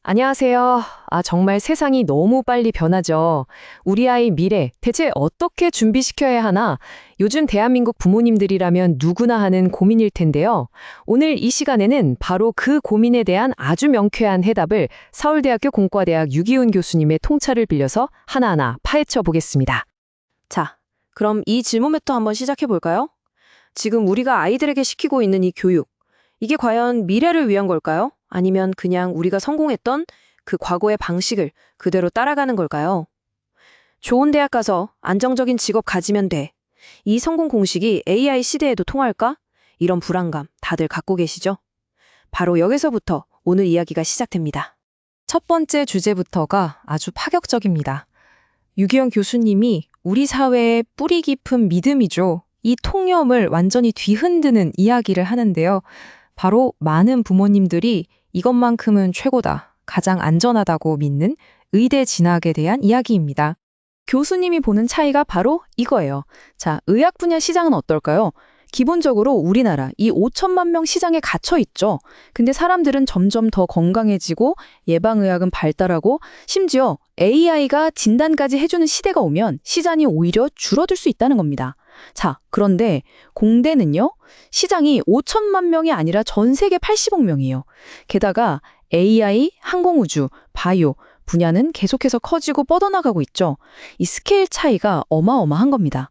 안녕하세요. 정말 세상이 너무 빨리 변하죠. 우리 아이 미래 대체 어떻게 준비시켜야 하나? 요즘 대한민국 부모님들이라면 누구나 하는 고민일 텐데요. 오늘 이 시간에는 바로 그 고민에 대한 아주 명쾌한 해답을 서울대학교 공과대학 유기훈 교수님의 통찰을 빌려서 하나하나 파헤쳐 보겠습니다. 자, 그럼 이 질문부터 한번 시작해 볼까요? 지금 우리가 아이들에게 시키고 있는 이 교육, 이게 과연 미래를 위한 걸까요? 아니면 그냥 우리가 성공했던 그 과거의 방식을 그대로 따라가는 걸까요? 좋은 대학 가서 안정적인 직업 가지면 돼. 이 성공 공식이 AI 시대에도 통할까? 이런 불안감 다들 갖고 계시죠? 바로 여기서부터 오늘 이야기가 시작됩니다. 첫 번째 주제부터가 아주 파격적입니다. 유기현 교수님이 우리 사회의 뿌리 깊은 믿음이죠. 이 통념을 완전히 뒤흔드는 이야기를 하는데요. 바로 많은 부모님들이 이것만큼은 최고다, 가장 안전하다고 믿는 의대 진학에 대한 이야기입니다. 교수님이 보는 차이가 바로 이거예요. 자, 의학 분야 시장은 어떨까요? 기본적으로 우리나라 이 5천만 명 시장에 갇혀 있죠. 근데 사람들은 점점 더 건강해지고 예방의학은 발달하고 심지어 AI가 진단까지 해주는 시대가 오면 시장이 오히려 줄어들 수 있다는 겁니다. 자, 그런데 공대는요, 시장이 5천만 명이 아니라 전 세계 80억 명이에요. 게다가 AI, 항공우주, 바이오 분야는 계속해서 커지고 뻗어나가고 있죠. 이 스케일 차이가 어마어마한 겁니다.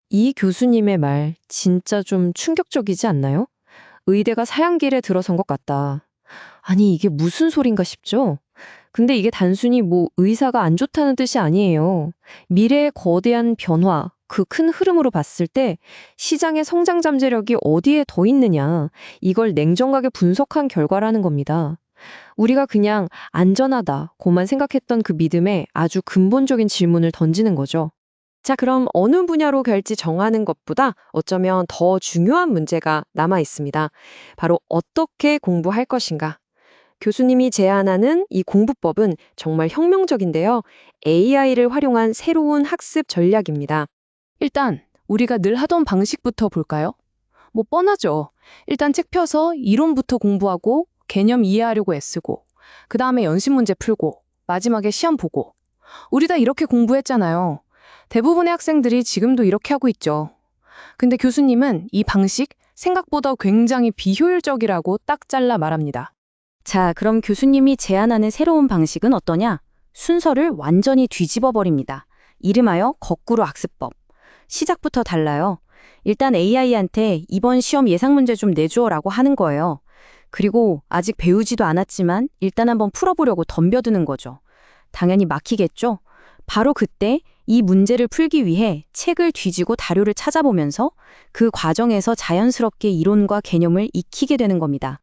이 교수님의 말 진짜 좀 충격적이지 않나요? 의대가 사양길에 들어선 것 같다. 아니, 이게 무슨 소린가 싶죠? 근데 이게 단순히 의사가 안 좋다는 뜻이 아니에요. 미래의 거대한 변화, 그 큰 흐름으로 봤을 때 시장의 성장 잠재력이 어디에 더 있느냐, 이걸 냉정하게 분석한 결과라는 겁니다. 우리가 그냥 안전하다고만 생각했던 그 믿음에 아주 근본적인 질문을 던지는 거죠. 자, 그럼 어느 분야로 갈지 정하는 것보다 어쩌면 더 중요한 문제가 남아 있습니다. 바로 어떻게 공부할 것인가. 교수님이 제안하는 이 공부법은 정말 혁명적인데요. AI를 활용한 새로운 학습 전략입니다. 일단 우리가 늘 하던 방식부터 볼까요? 뻔하죠. 일단 책 펴서 이론부터 공부하고 개념 이해하려고 애쓰고 그 다음에 연습 문제 풀고 마지막에 시험 보고. 우리 다 이렇게 공부했잖아요. 대부분의 학생들이 지금도 이렇게 하고 있죠. 근데 교수님은 이 방식 생각보다 굉장히 비효율적이라고 딱 잘라 말합니다. 자, 그럼 교수님이 제안하는 새로운 방식은 어떠냐? 순서를 완전히 뒤집어 버립니다. 이름하여 거꾸로 학습법. 시작부터 달라요. 일단 AI한테 이번 시험 예상 문제 좀 내주어라고 하는 거예요. 그리고 아직 배우지도 않았지만 일단 한번 풀어보려고 덤벼드는 거죠. 당연히 막히겠죠? 바로 그때 이 문제를 풀기 위해 책을 뒤지고 다료를 찾아보면서 그 과정에서 자연스럽게 이론과 개념을 익히게 되는 겁니다.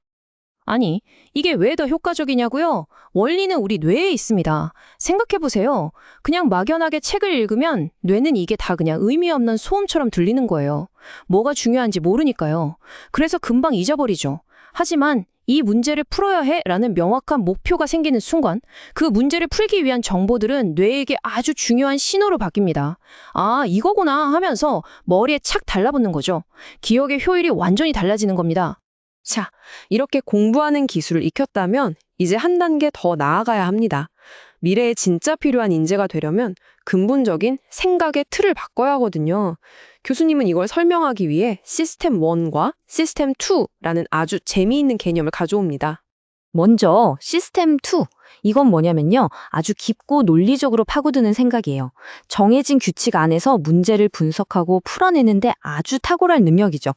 아니, 이게 왜 더 효과적이냐고요? 원리는 우리 뇌에 있습니다. 생각해보세요. 그냥 막연하게 책을 읽으면 뇌는 이게 다 그냥 의미 없는 소음처럼 들리는 거예요. 뭐가 중요한지 모르니까요. 그래서 금방 잊어버리죠. 하지만 이 문제를 풀어야 해라는 명확한 목표가 생기는 순간 그 문제를 풀기 위한 정보들은 뇌에게 아주 중요한 신호로 바뀝니다. 아, 이거구나 하면서 머리에 착 달라붙는 거죠. 기억의 효율이 완전히 달라지는 겁니다. 자, 이렇게 공부하는 기술을 익혔다면 이제 한 단계 더 나아가야 합니다. 미래에 진짜 필요한 인재가 되려면 근본적인 생각의 틀을 바꿔야 하거든요. 교수님은 이걸 설명하기 위해 시스템 1과 시스템 2라는 아주 재미있는 개념을 가져옵니다. 먼저 시스템 2. 이건 뭐냐면요, 아주 깊고 논리적으로 파고드는 생각이에요. 정해진 규칙 안에서 문제를 분석하고 풀어내는데 아주 탁월할 능력이죠.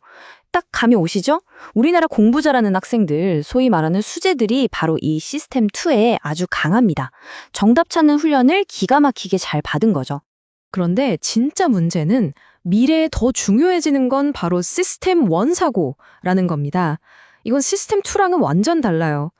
딱 감이 오시죠? 우리나라 공부 잘하는 학생들, 소위 말하는 수재들이 바로 이 시스템 2에 아주 강합니다. 정답 찾는 훈련을 기가 막히게 잘 받은 거죠. 그런데 진짜 문제는 미래에 더 중요해지는 건 바로 시스템 1 사고라는 겁니다. 이건 시스템 2랑은 완전 달라요.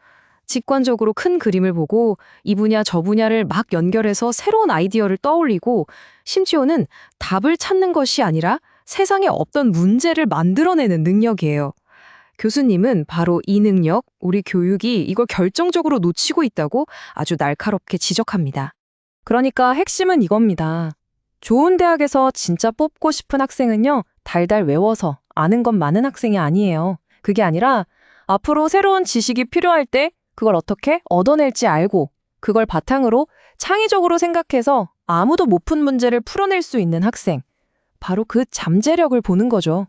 직관적으로 큰 그림을 보고 이 분야 저 분야를 막 연결해서 새로운 아이디어를 떠올리고 심지어는 답을 찾는 것이 아니라 세상에 없던 문제를 만들어내는 능력이에요. 교수님은 바로 이 능력, 우리 교육이 이걸 결정적으로 놓치고 있다고 아주 날카롭게 지적합니다. 그러니까 핵심은 이겁니다. 좋은 대학에서 진짜 뽑고 싶은 학생은요, 달달 외워서 아는 것 많은 학생이 아니에요. 그게 아니라 앞으로 새로운 지식이 필요할 때 그걸 어떻게 얻어낼지 알고 그걸 바탕으로 창의적으로 생각해서 아무도 못 푼 문제를 풀어낼 수 있는 학생. 바로 그 잠재력을 보는 거죠.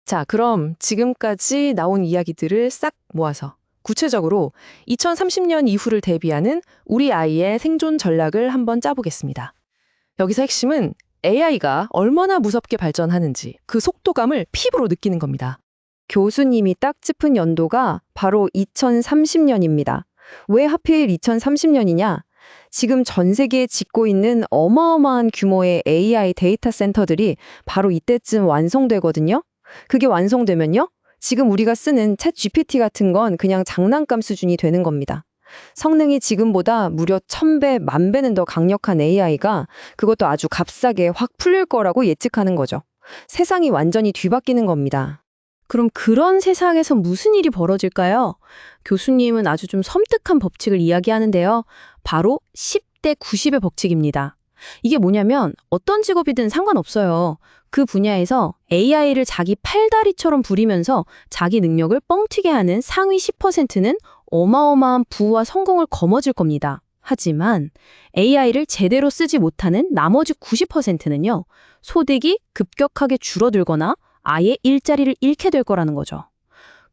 자, 그럼 지금까지 나온 이야기들을 싹 모아서 구체적으로 2030년 이후를 대비하는 우리 아이의 생존 전략을 한번 짜보겠습니다. 여기서 핵심은 AI가 얼마나 무섭게 발전하는지 그 속도감을 피부로 느끼는 겁니다. 교수님이 딱 짚은 연도가 바로 2030년입니다. 왜 하필 2030년이냐? 지금 전 세계에 짓고 있는 어마어마한 규모의 AI 데이터 센터들이 바로 이때쯤 완성되거든요. 그게 완성되면요, 지금 우리가 쓰는 챗 GPT 같은 건 그냥 장난감 수준이 되는 겁니다. 성능이 지금보다 무려 1000배, 10,000배는 더 강력한 AI가 그것도 아주 값싸게 확 풀릴 거라고 예측하는 거죠. 세상이 완전히 뒤바뀌는 겁니다. 그럼 그런 세상에서 무슨 일이 벌어질까요? 교수님은 아주 좀 섬뜩한 법칙을 이야기하는데요. 바로 10대 90의 법칙입니다. 이게 뭐냐면 어떤 직업이든 상관없어요. 그 분야에서 AI를 자기 팔다리처럼 부리면서 자기 능력을 뻥튀게 하는 상위 10%는 어마어마한 부와 성공을 거머쥘 겁니다. 하지만 AI를 제대로 쓰지 못하는 나머지 90%는요. 소득이 급격하게 줄어들거나 아예 일자리를 잃게 될 거라는 거죠.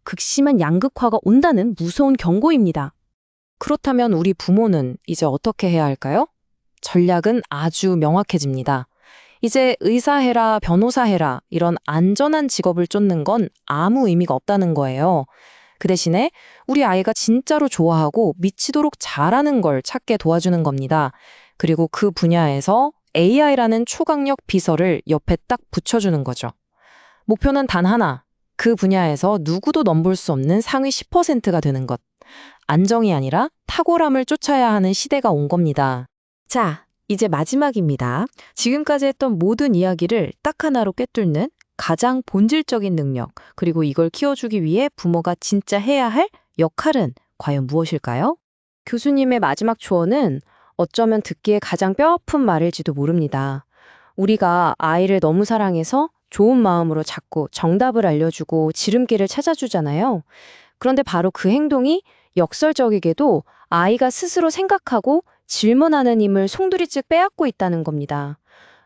극심한 양극화가 온다는 무서운 경고입니다. 그렇다면 우리 부모는 이제 어떻게 해야 할까요? 전략은 아주 명확해집니다. 이제 의사 해라, 변호사 해라 이런 안전한 직업을 쫓는 건 아무 의미가 없다는 거예요. 그 대신에 우리 아이가 진짜로 좋아하고 미치도록 잘하는 걸 찾게 도와주는 겁니다. 그리고 그 분야에서 AI라는 초강력 비서를 옆에 딱 붙여주는 거죠. 목표는 단 하나, 그 분야에서 누구도 넘볼 수 없는 상위 10%가 되는 것. 안정이 아니라 탁월함을 쫓아야 하는 시대가 온 겁니다. 자, 이제 마지막입니다. 지금까지 했던 모든 이야기를 딱 하나로 꿰뚫는 가장 본질적인 능력, 그리고 이걸 키워주기 위해 부모가 진짜 해야 할 역할은 과연 무엇일까요? 교수님의 마지막 조언은 어쩌면 듣기에 가장 뼈아픈 말일지도 모릅니다. 우리가 아이를 너무 사랑해서 좋은 마음으로 자꾸 정답을 알려주고 지름길을 찾아주잖아요. 그런데 바로 그 행동이 역설적이게도 아이가 스스로 생각하고 질문하는 힘을 송두리째 빼앗고 있다는 겁니다.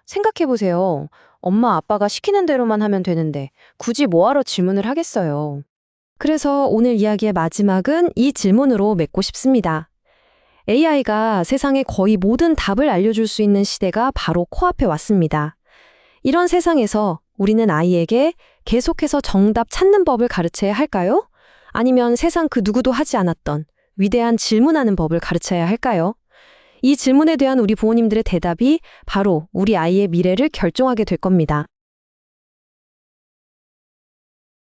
생각해보세요. 엄마, 아빠가 시키는 대로만 하면 되는데 굳이 뭐하러 질문을 하겠어요. 그래서 오늘 이야기의 마지막은 이 질문으로 맺고 싶습니다. AI가 세상의 거의 모든 답을 알려줄 수 있는 시대가 바로 코앞에 왔습니다. 이런 세상에서 우리는 아이에게 계속해서 정답 찾는 법을 가르쳐야 할까요? 아니면 세상 그 누구도 하지 않았던 위대한 질문하는 법을 가르쳐야 할까요? 이 질문에 대한 우리 부모님들의 대답이 바로 우리 아이의 미래를 결정하게 될 겁니다.